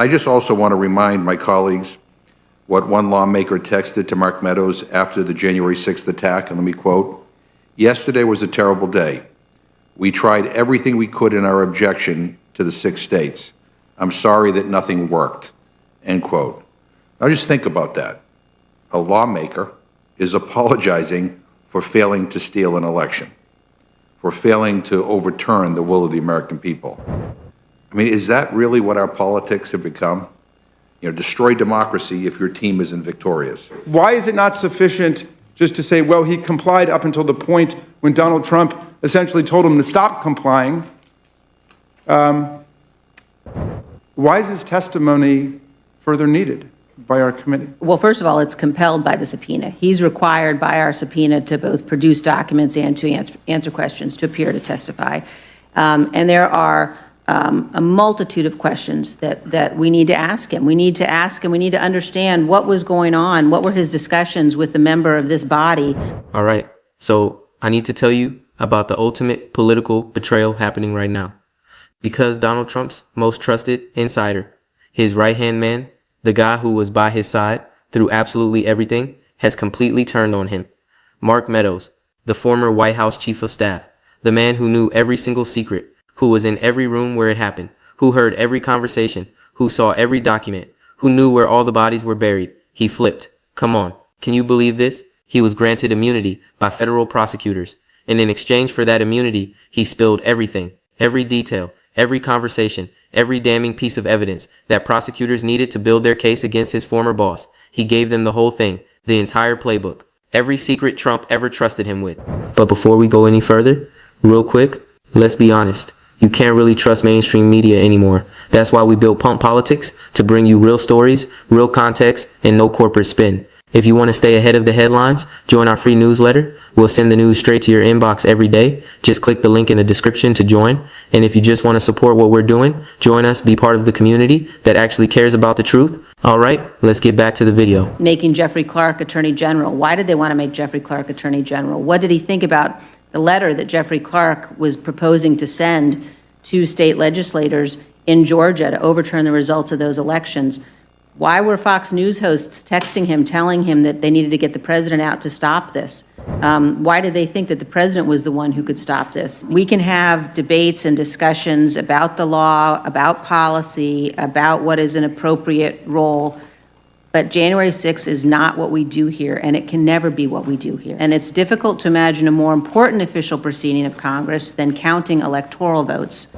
I just also want to remind my colleagues what one lawmaker texted to Mark Meadows after the January 6th attack, and let me quote, "Yesterday was a terrible day. We tried everything we could in our objection to the 6 states. I'm sorry that nothing worked," end quote. Now just think about that. A lawmaker is apologizing for failing to steal an election, for failing to overturn the will of the American people. I mean, is that really what our politics have become? Destroy democracy if your team isn't victorious. Why is it not sufficient just to say, well, he complied up until the point when Donald Trump essentially told him to stop complying? Why is his testimony further needed by our committee? Well, first of all, it's compelled by the subpoena. He's required by our subpoena to both produce documents and to answer questions, to appear to testify. And there are a multitude of questions that we need to ask him. We need to ask him, we need to understand what was going on, what were his discussions with the member of this body. All right, so I need to tell you about the ultimate political betrayal happening right now. Because Donald Trump's most trusted insider, his right-hand man, the guy who was by his side through absolutely everything, has completely turned on him. Mark Meadows, the former White House chief of staff, the man who knew every single secret, who was in every room where it happened, who heard every conversation, who saw every document, who knew where all the bodies were buried. He flipped. Come on. Can you believe this? He was granted immunity by federal prosecutors. And in exchange for that immunity, he spilled everything, every detail, every conversation, every damning piece of evidence that prosecutors needed to build their case against his former boss. He gave them the whole thing, the entire playbook, every secret Trump ever trusted him with. But before we go any further, real quick, let's be honest. You can't really trust mainstream media anymore. That's why we built Pump Politics, to bring you real stories, real context, and no corporate spin. If you want to stay ahead of the headlines, join our free newsletter. We'll send the news straight to your inbox every day. Just click the link in the description to join. And if you just want to support what we're doing, join us, be part of the community that actually cares about the truth. All right, let's get back to the video. Making Jeffrey Clark Attorney General. Why did they want to make Jeffrey Clark Attorney General? What did he think about the letter that Jeffrey Clark was proposing to send to state legislators in Georgia to overturn the results of those elections? Why were Fox News hosts texting him, telling him that they needed to get the president out to stop this? Why did they think that the president was the one who could stop this? We can have debates and discussions about the law, about policy, about what is an appropriate role, but January 6th is not what we do here, and it can never be what we do here. And it's difficult to imagine a more important official proceeding of Congress than counting electoral votes.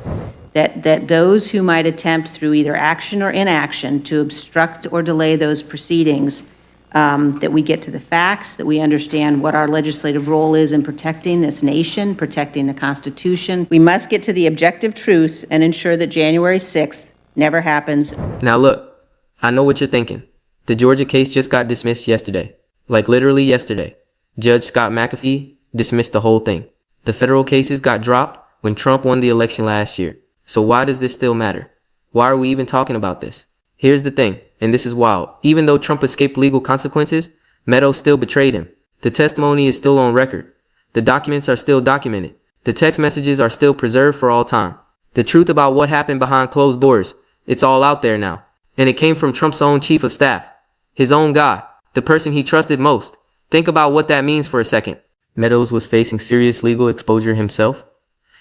That those who might attempt through either action or inaction to obstruct or delay those proceedings, that we get to the facts, that we understand what our legislative role is in protecting this nation, protecting the Constitution. We must get to the objective truth and ensure that January 6th never happens. Now look, I know what you're thinking. The Georgia case just got dismissed yesterday. Like literally yesterday. Judge Scott McAfee dismissed the whole thing. The federal cases got dropped when Trump won the election last year. So why does this still matter? Why are we even talking about this? Here's the thing, and this is wild. Even though Trump escaped legal consequences, Meadows still betrayed him. The testimony is still on record. The documents are still documented. The text messages are still preserved for all time. The truth about what happened behind closed doors, it's all out there now. And it came from Trump's own chief of staff. His own guy. The person he trusted most. Think about what that means for a second. Meadows was facing serious legal exposure himself.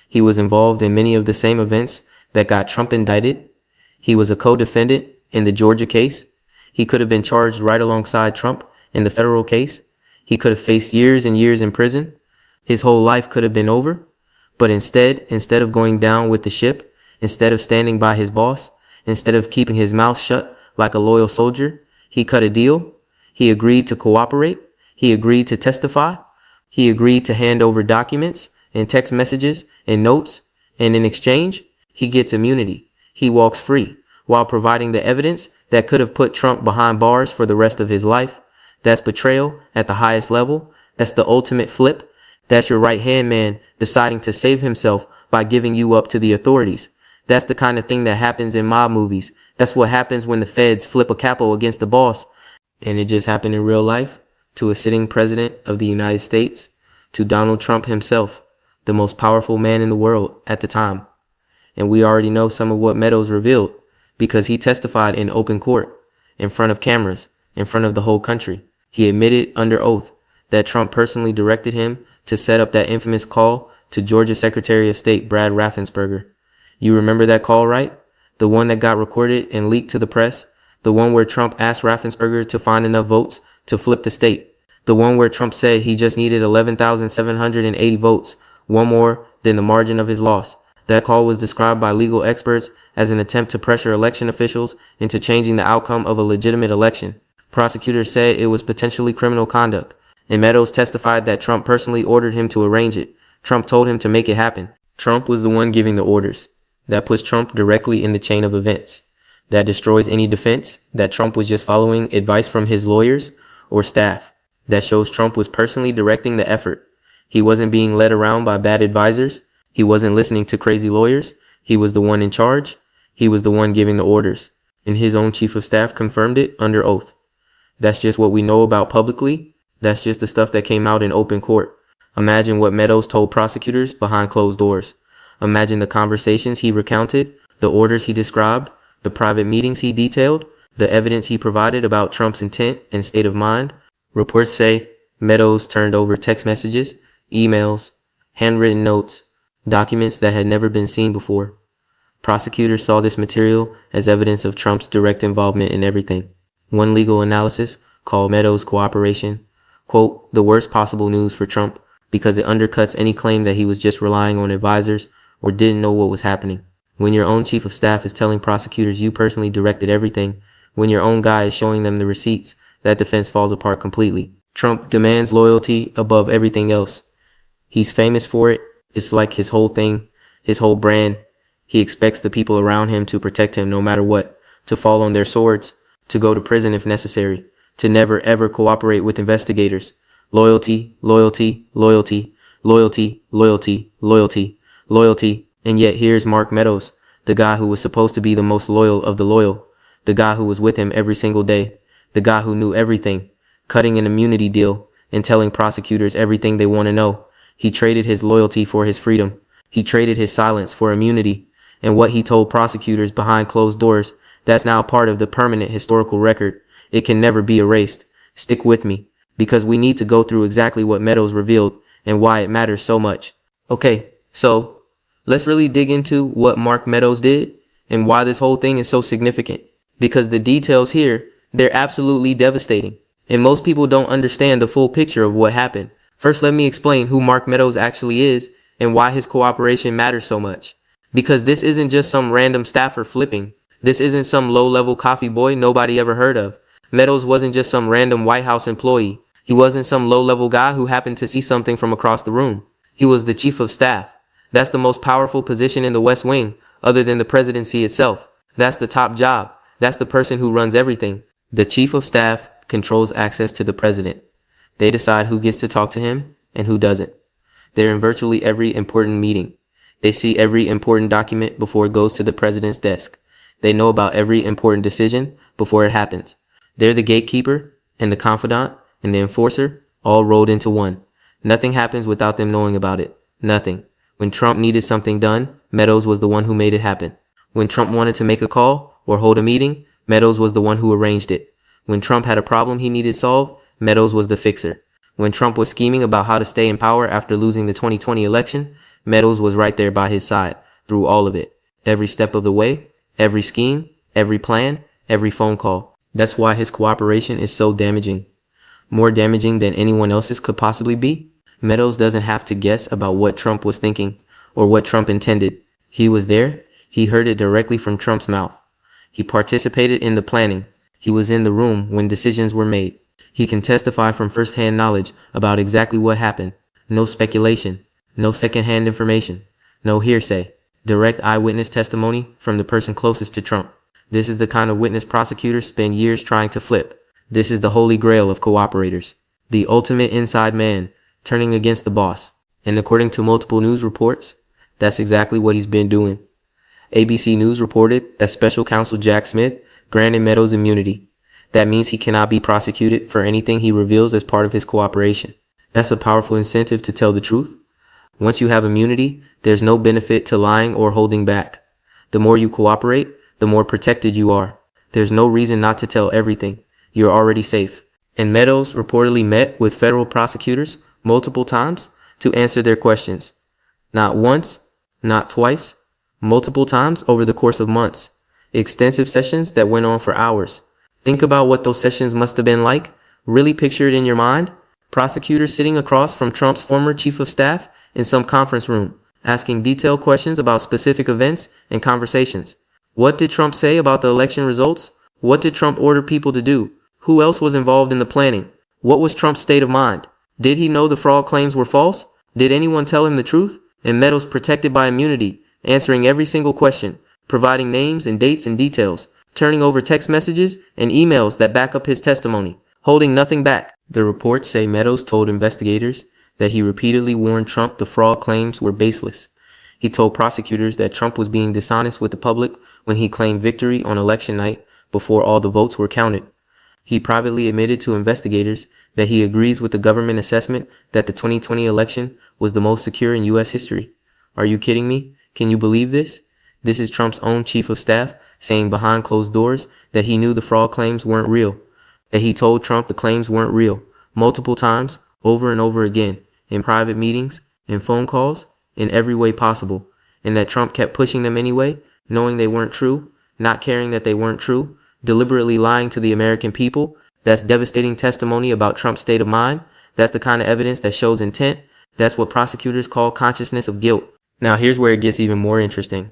He was involved in many of the same events that got Trump indicted. He was a co-defendant in the Georgia case. He could have been charged right alongside Trump in the federal case. He could have faced years and years in prison. His whole life could have been over. But instead of going down with the ship, instead of standing by his boss, instead of keeping his mouth shut like a loyal soldier, he cut a deal. He agreed to cooperate. He agreed to testify. He agreed to hand over documents and text messages and notes. And in exchange, he gets immunity. He walks free while providing the evidence that could have put Trump behind bars for the rest of his life. That's betrayal at the highest level. That's the ultimate flip. That's your right-hand man deciding to save himself by giving you up to the authorities. That's the kind of thing that happens in mob movies. That's what happens when the feds flip a capo against the boss. And it just happened in real life to a sitting president of the United States, to Donald Trump himself, the most powerful man in the world at the time. And we already know some of what Meadows revealed, because he testified in open court, in front of cameras, in front of the whole country. He admitted under oath that Trump personally directed him to set up that infamous call to Georgia Secretary of State Brad Raffensperger. You remember that call, right? The one that got recorded and leaked to the press? The one where Trump asked Raffensperger to find enough votes to flip the state? The one where Trump said he just needed 11,780 votes, one more than the margin of his loss. That call was described by legal experts as an attempt to pressure election officials into changing the outcome of a legitimate election. Prosecutors said it was potentially criminal conduct, and Meadows testified that Trump personally ordered him to arrange it. Trump told him to make it happen. Trump was the one giving the orders. That puts Trump directly in the chain of events. That destroys any defense that Trump was just following advice from his lawyers or staff. That shows Trump was personally directing the effort. He wasn't being led around by bad advisors. He wasn't listening to crazy lawyers. He was the one in charge. He was the one giving the orders. And his own chief of staff confirmed it under oath. That's just what we know about publicly. That's just the stuff that came out in open court. Imagine what Meadows told prosecutors behind closed doors. Imagine the conversations he recounted, the orders he described, the private meetings he detailed, the evidence he provided about Trump's intent and state of mind. Reports say Meadows turned over text messages, emails, handwritten notes, documents that had never been seen before. Prosecutors saw this material as evidence of Trump's direct involvement in everything. One legal analysis called Meadows' cooperation, quote, the worst possible news for Trump because it undercuts any claim that he was just relying on advisors or didn't know what was happening. When your own chief of staff is telling prosecutors you personally directed everything, when your own guy is showing them the receipts, that defense falls apart completely. Trump demands loyalty above everything else. He's famous for it. It's like his whole thing, his whole brand. He expects the people around him to protect him no matter what, to fall on their swords, to go to prison if necessary, to never ever cooperate with investigators. Loyalty, loyalty, loyalty, loyalty, loyalty, loyalty, loyalty. And yet here's Mark Meadows, the guy who was supposed to be the most loyal of the loyal, the guy who was with him every single day, the guy who knew everything, cutting an immunity deal and telling prosecutors everything they want to know. He traded his loyalty for his freedom. He traded his silence for immunity. And what he told prosecutors behind closed doors, that's now part of the permanent historical record. It can never be erased. Stick with me, because we need to go through exactly what Meadows revealed and why it matters so much. Okay, so let's really dig into what Mark Meadows did and why this whole thing is so significant. Because the details here, they're absolutely devastating. And most people don't understand the full picture of what happened. First, let me explain who Mark Meadows actually is and why his cooperation matters so much. Because this isn't just some random staffer flipping. This isn't some low-level coffee boy nobody ever heard of. Meadows wasn't just some random White House employee. He wasn't some low-level guy who happened to see something from across the room. He was the chief of staff. That's the most powerful position in the West Wing, other than the presidency itself. That's the top job. That's the person who runs everything. The chief of staff controls access to the president. They decide who gets to talk to him and who doesn't. They're in virtually every important meeting. They see every important document before it goes to the president's desk. They know about every important decision before it happens. They're the gatekeeper and the confidant and the enforcer all rolled into one. Nothing happens without them knowing about it. Nothing. When Trump needed something done, Meadows was the one who made it happen. When Trump wanted to make a call or hold a meeting, Meadows was the one who arranged it. When Trump had a problem he needed solved, Meadows was the fixer. When Trump was scheming about how to stay in power after losing the 2020 election, Meadows was right there by his side through all of it. Every step of the way, every scheme, every plan, every phone call. That's why his cooperation is so damaging. More damaging than anyone else's could possibly be. Meadows doesn't have to guess about what Trump was thinking or what Trump intended. He was there. He heard it directly from Trump's mouth. He participated in the planning. He was in the room when decisions were made. He can testify from firsthand knowledge about exactly what happened. No speculation, no secondhand information, no hearsay. Direct eyewitness testimony from the person closest to Trump. This is the kind of witness prosecutors spend years trying to flip. This is the holy grail of cooperators. The ultimate inside man turning against the boss. And according to multiple news reports, that's exactly what he's been doing. ABC News reported that Special Counsel Jack Smith granted Meadows immunity. That means he cannot be prosecuted for anything he reveals as part of his cooperation. That's a powerful incentive to tell the truth. Once you have immunity, there's no benefit to lying or holding back. The more you cooperate, the more protected you are. There's no reason not to tell everything. You're already safe. And Meadows reportedly met with federal prosecutors multiple times to answer their questions. Not once, not twice, multiple times over the course of months. Extensive sessions that went on for hours. Think about what those sessions must have been like. Really picture it in your mind. Prosecutors sitting across from Trump's former chief of staff in some conference room, asking detailed questions about specific events and conversations. What did Trump say about the election results? What did Trump order people to do? Who else was involved in the planning? What was Trump's state of mind? Did he know the fraud claims were false? Did anyone tell him the truth? And Meadows protected by immunity, answering every single question, providing names and dates and details, turning over text messages and emails that back up his testimony, holding nothing back. The reports say Meadows told investigators that he repeatedly warned Trump the fraud claims were baseless. He told prosecutors that Trump was being dishonest with the public when he claimed victory on election night before all the votes were counted. He privately admitted to investigators that he agrees with the government assessment that the 2020 election was the most secure in U.S. history. Are you kidding me? Can you believe this? This is Trump's own chief of staff saying behind closed doors that he knew the fraud claims weren't real, that he told Trump the claims weren't real, multiple times, over and over again, in private meetings, in phone calls, in every way possible, and that Trump kept pushing them anyway, knowing they weren't true, not caring that they weren't true, deliberately lying to the American people. That's devastating testimony about Trump's state of mind. That's the kind of evidence that shows intent. That's what prosecutors call consciousness of guilt. Now here's where it gets even more interesting.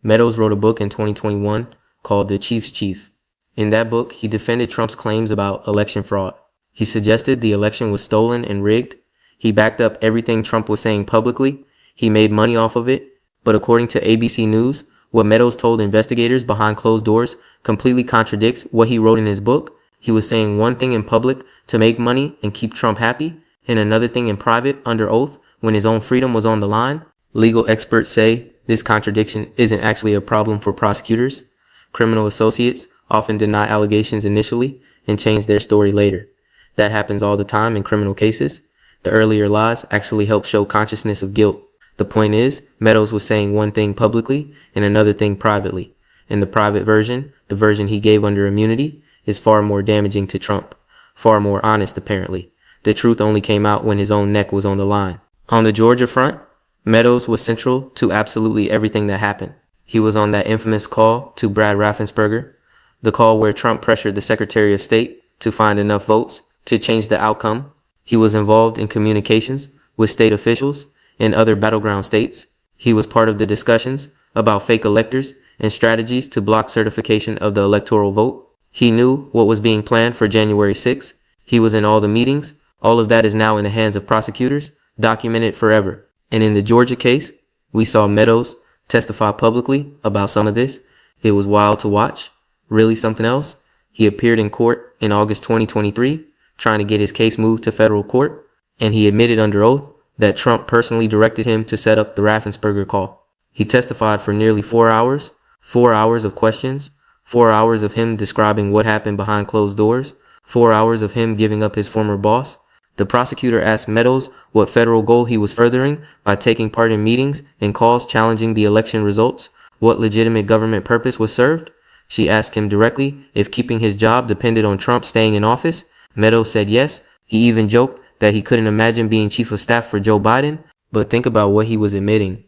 Meadows wrote a book in 2021 called The Chief's Chief. In that book, he defended Trump's claims about election fraud. He suggested the election was stolen and rigged. He backed up everything Trump was saying publicly. He made money off of it. But according to ABC News, what Meadows told investigators behind closed doors completely contradicts what he wrote in his book. He was saying one thing in public to make money and keep Trump happy, and another thing in private under oath when his own freedom was on the line. Legal experts say this contradiction isn't actually a problem for prosecutors. Criminal associates often deny allegations initially and change their story later. That happens all the time in criminal cases. The earlier lies actually help show consciousness of guilt. The point is, Meadows was saying one thing publicly and another thing privately. And the private version, the version he gave under immunity, is far more damaging to Trump. Far more honest, apparently. The truth only came out when his own neck was on the line. On the Georgia front, Meadows was central to absolutely everything that happened. He was on that infamous call to Brad Raffensperger, the call where Trump pressured the Secretary of State to find enough votes to change the outcome. He was involved in communications with state officials in other battleground states. He was part of the discussions about fake electors and strategies to block certification of the electoral vote. He knew what was being planned for January 6th. He was in all the meetings. All of that is now in the hands of prosecutors, documented forever. And in the Georgia case, we saw Meadows testify publicly about some of this. It was wild to watch. Really something else. He appeared in court in August 2023, trying to get his case moved to federal court, and he admitted under oath that Trump personally directed him to set up the Raffensperger call. He testified for nearly 4 hours, 4 hours of questions, 4 hours of him describing what happened behind closed doors, 4 hours of him giving up his former boss. The prosecutor asked Meadows what federal goal he was furthering by taking part in meetings and calls challenging the election results, what legitimate government purpose was served. She asked him directly if keeping his job depended on Trump staying in office. Meadows said yes. He even joked that he couldn't imagine being chief of staff for Joe Biden. But think about what he was admitting.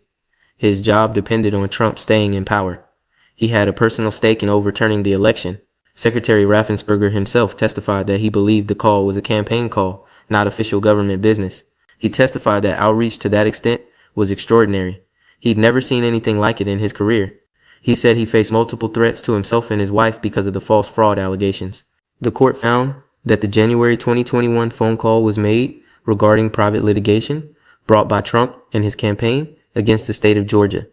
His job depended on Trump staying in power. He had a personal stake in overturning the election. Secretary Raffensperger himself testified that he believed the call was a campaign call, not official government business. He testified that outreach to that extent was extraordinary. He'd never seen anything like it in his career. He said he faced multiple threats to himself and his wife because of the false fraud allegations. The court found that the January 2021 phone call was made regarding private litigation brought by Trump and his campaign against the state of Georgia.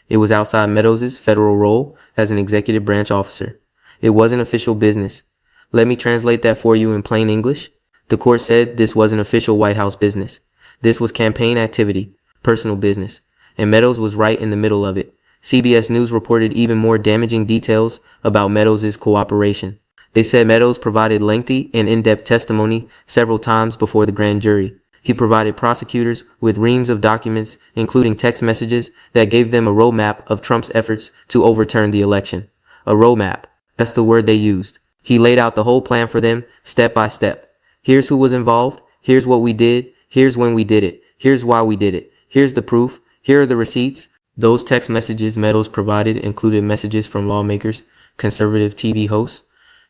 It was outside Meadows' federal role as an executive branch officer. It wasn't official business. Let me translate that for you in plain English. The court said this wasn't official White House business. This was campaign activity, personal business, and Meadows was right in the middle of it. CBS News reported even more damaging details about Meadows' cooperation. They said Meadows provided lengthy and in-depth testimony several times before the grand jury. He provided prosecutors with reams of documents, including text messages that gave them a roadmap of Trump's efforts to overturn the election. A roadmap. That's the word they used. He laid out the whole plan for them, step by step. Here's who was involved. Here's what we did. Here's when we did it. Here's why we did it. Here's the proof. Here are the receipts. Those text messages Meadows provided included messages from lawmakers, conservative TV hosts,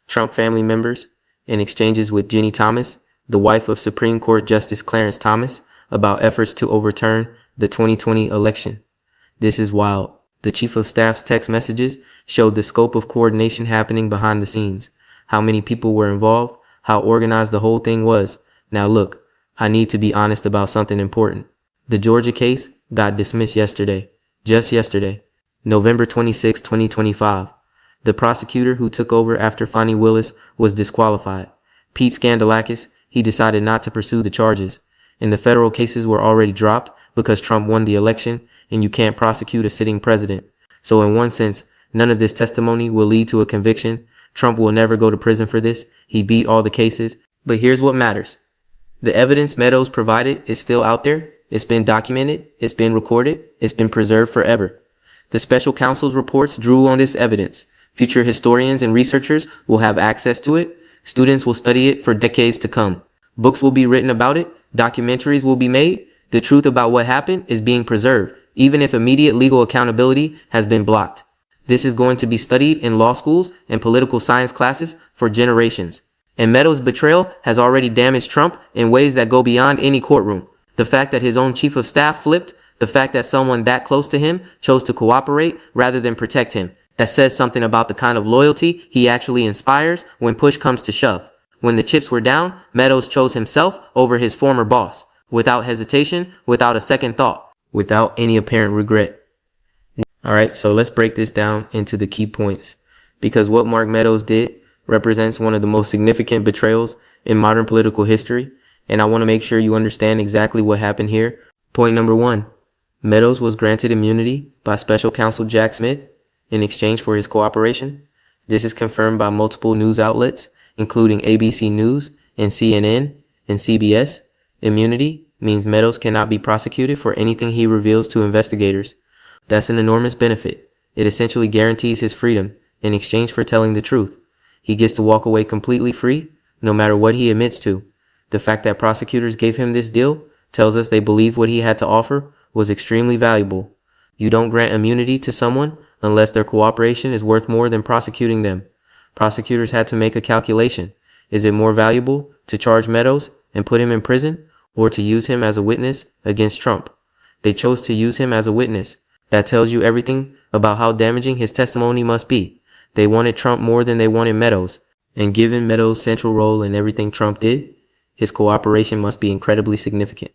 Trump family members, and exchanges with Ginny Thomas, the wife of Supreme Court Justice Clarence Thomas, about efforts to overturn the 2020 election. This is wild. The chief of staff's text messages showed the scope of coordination happening behind the scenes, how many people were involved, how organized the whole thing was. Now look, I need to be honest about something important. The Georgia case got dismissed yesterday, just yesterday, November 26, 2025. The prosecutor who took over after Fani Willis was disqualified. Pete Scandalakis, he decided not to pursue the charges, and the federal cases were already dropped because Trump won the election and you can't prosecute a sitting president. So in one sense, none of this testimony will lead to a conviction. Trump will never go to prison for this. He beat all the cases. But here's what matters. The evidence Meadows provided is still out there. It's been documented. It's been recorded. It's been preserved forever. The special counsel's reports drew on this evidence. Future historians and researchers will have access to it. Students will study it for decades to come. Books will be written about it. Documentaries will be made. The truth about what happened is being preserved, even if immediate legal accountability has been blocked. This is going to be studied in law schools and political science classes for generations. And Meadows' betrayal has already damaged Trump in ways that go beyond any courtroom. The fact that his own chief of staff flipped, the fact that someone that close to him chose to cooperate rather than protect him, that says something about the kind of loyalty he actually inspires when push comes to shove. When the chips were down, Meadows chose himself over his former boss, without hesitation, without a second thought, without any apparent regret. All right, so let's break this down into the key points, because what Mark Meadows did represents one of the most significant betrayals in modern political history, and I want to make sure you understand exactly what happened here. Point number 1, Meadows was granted immunity by special counsel Jack Smith in exchange for his cooperation. This is confirmed by multiple news outlets, including ABC News and CNN and CBS. Immunity means Meadows cannot be prosecuted for anything he reveals to investigators. That's an enormous benefit. It essentially guarantees his freedom in exchange for telling the truth. He gets to walk away completely free, no matter what he admits to. The fact that prosecutors gave him this deal tells us they believe what he had to offer was extremely valuable. You don't grant immunity to someone unless their cooperation is worth more than prosecuting them. Prosecutors had to make a calculation. Is it more valuable to charge Meadows and put him in prison, or to use him as a witness against Trump? They chose to use him as a witness. That tells you everything about how damaging his testimony must be. They wanted Trump more than they wanted Meadows. And given Meadows' central role in everything Trump did, his cooperation must be incredibly significant.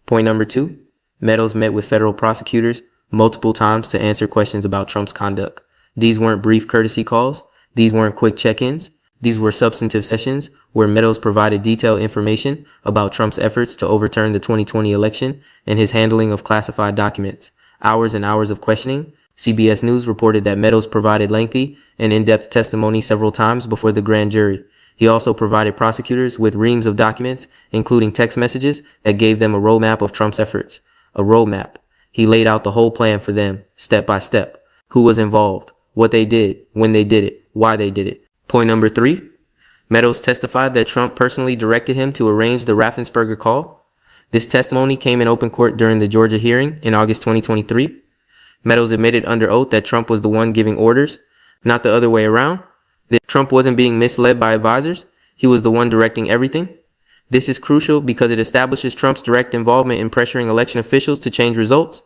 Point number 2, Meadows met with federal prosecutors multiple times to answer questions about Trump's conduct. These weren't brief courtesy calls. These weren't quick check-ins. These were substantive sessions where Meadows provided detailed information about Trump's efforts to overturn the 2020 election and his handling of classified documents. Hours and hours of questioning. CBS News reported that Meadows provided lengthy and in-depth testimony several times before the grand jury. He also provided prosecutors with reams of documents, including text messages that gave them a roadmap of Trump's efforts. A roadmap. He laid out the whole plan for them, step by step. Who was involved, what they did, when they did it, why they did it. Point number 3, Meadows testified that Trump personally directed him to arrange the Raffensperger call. This testimony came in open court during the Georgia hearing in August 2023. Meadows admitted under oath that Trump was the one giving orders, not the other way around. That Trump wasn't being misled by advisors. He was the one directing everything. This is crucial because it establishes Trump's direct involvement in pressuring election officials to change results.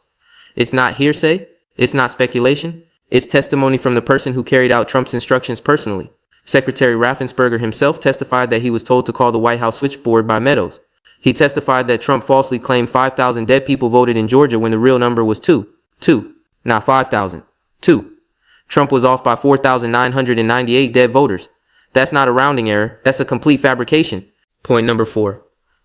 It's not hearsay. It's not speculation. It's testimony from the person who carried out Trump's instructions personally. Secretary Raffensperger himself testified that he was told to call the White House switchboard by Meadows. He testified that Trump falsely claimed 5,000 dead people voted in Georgia when the real number was 2. Not 5,000. 2. Trump was off by 4,998 dead voters. That's not a rounding error. That's a complete fabrication. Point number 4.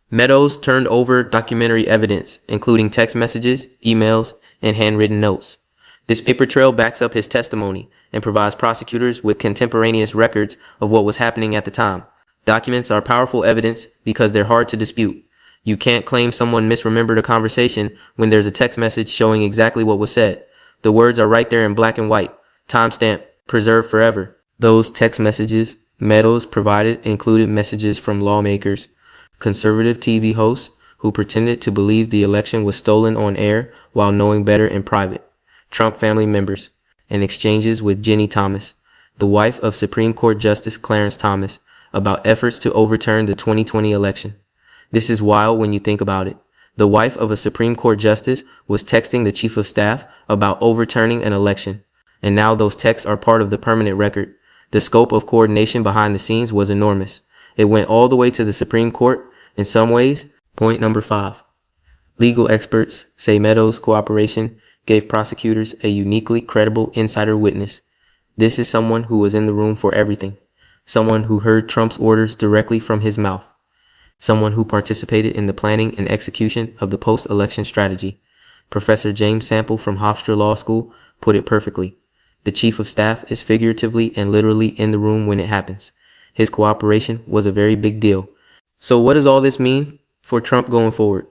Meadows turned over documentary evidence, including text messages, emails, and handwritten notes. This paper trail backs up his testimony and provides prosecutors with contemporaneous records of what was happening at the time. Documents are powerful evidence because they're hard to dispute. You can't claim someone misremembered a conversation when there's a text message showing exactly what was said. The words are right there in black and white. Timestamp, preserved forever. Those text messages Meadows provided included messages from lawmakers, conservative TV hosts who pretended to believe the election was stolen on air while knowing better in private, Trump family members, and exchanges with Ginny Thomas, the wife of Supreme Court Justice Clarence Thomas, about efforts to overturn the 2020 election. This is wild when you think about it. The wife of a Supreme Court justice was texting the chief of staff about overturning an election, and now those texts are part of the permanent record. The scope of coordination behind the scenes was enormous. It went all the way to the Supreme Court in some ways. Point number 5. Legal experts say Meadows' cooperation gave prosecutors a uniquely credible insider witness. This is someone who was in the room for everything, someone who heard Trump's orders directly from his mouth, someone who participated in the planning and execution of the post-election strategy. Professor James Sample from Hofstra Law School put it perfectly. The chief of staff is figuratively and literally in the room when it happens. His cooperation was a very big deal. So what does all this mean for Trump going forward?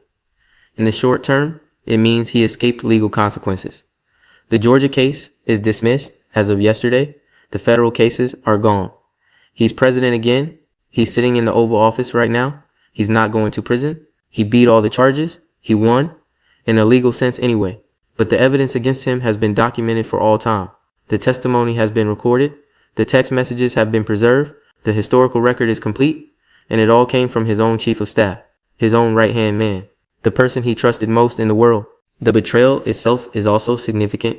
In the short term, it means he escaped legal consequences. The Georgia case is dismissed as of yesterday. The federal cases are gone. He's president again. He's sitting in the Oval Office right now. He's not going to prison. He beat all the charges. He won, in a legal sense anyway. But the evidence against him has been documented for all time. The testimony has been recorded. The text messages have been preserved. The historical record is complete. And it all came from his own chief of staff, his own right-hand man, the person he trusted most in the world. The betrayal itself is also significant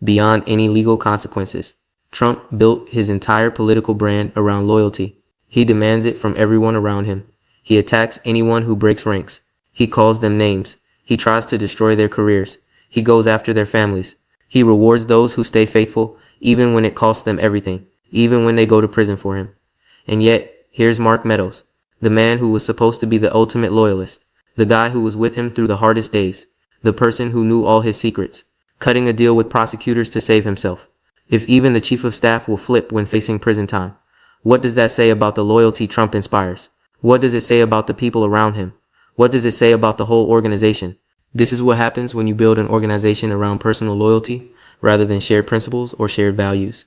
beyond any legal consequences. Trump built his entire political brand around loyalty. He demands it from everyone around him. He attacks anyone who breaks ranks. He calls them names. He tries to destroy their careers. He goes after their families. He rewards those who stay faithful, even when it costs them everything, even when they go to prison for him. And yet, here's Mark Meadows, the man who was supposed to be the ultimate loyalist, the guy who was with him through the hardest days, the person who knew all his secrets, cutting a deal with prosecutors to save himself. If even the chief of staff will flip when facing prison time, what does that say about the loyalty Trump inspires? What does it say about the people around him? What does it say about the whole organization? This is what happens when you build an organization around personal loyalty rather than shared principles or shared values.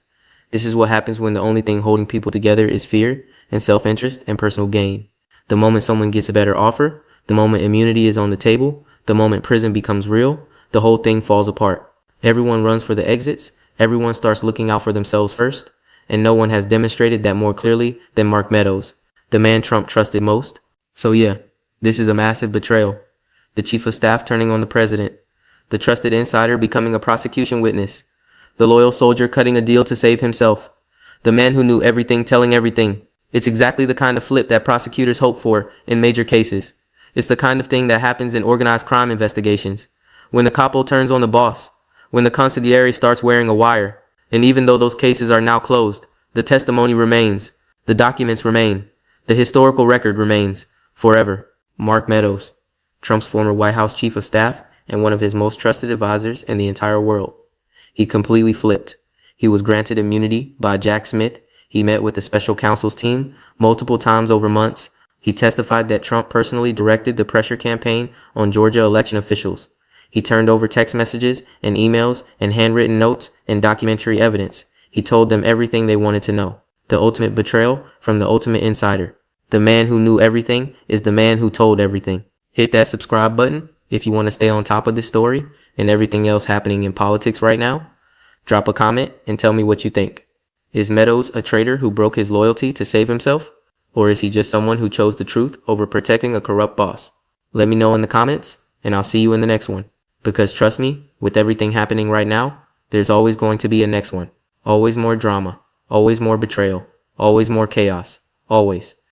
This is what happens when the only thing holding people together is fear and self-interest and personal gain. The moment someone gets a better offer, the moment immunity is on the table, the moment prison becomes real, the whole thing falls apart. Everyone runs for the exits, everyone starts looking out for themselves first, and no one has demonstrated that more clearly than Mark Meadows, the man Trump trusted most. So yeah, this is a massive betrayal. The chief of staff turning on the president, the trusted insider becoming a prosecution witness, the loyal soldier cutting a deal to save himself, the man who knew everything telling everything. It's exactly the kind of flip that prosecutors hope for in major cases. It's the kind of thing that happens in organized crime investigations, when the capo turns on the boss, when the consigliere starts wearing a wire. And even though those cases are now closed, the testimony remains, the documents remain, the historical record remains, forever. Mark Meadows, Trump's former White House chief of staff and one of his most trusted advisors in the entire world. He completely flipped. He was granted immunity by Jack Smith. He met with the special counsel's team multiple times over months. He testified that Trump personally directed the pressure campaign on Georgia election officials. He turned over text messages and emails and handwritten notes and documentary evidence. He told them everything they wanted to know. The ultimate betrayal from the ultimate insider. The man who knew everything is the man who told everything. Hit that subscribe button if you want to stay on top of this story and everything else happening in politics right now. Drop a comment and tell me what you think. Is Meadows a traitor who broke his loyalty to save himself? Or is he just someone who chose the truth over protecting a corrupt boss? Let me know in the comments, and I'll see you in the next one. Because trust me, with everything happening right now, there's always going to be a next one. Always more drama. Always more betrayal. Always more chaos. Always.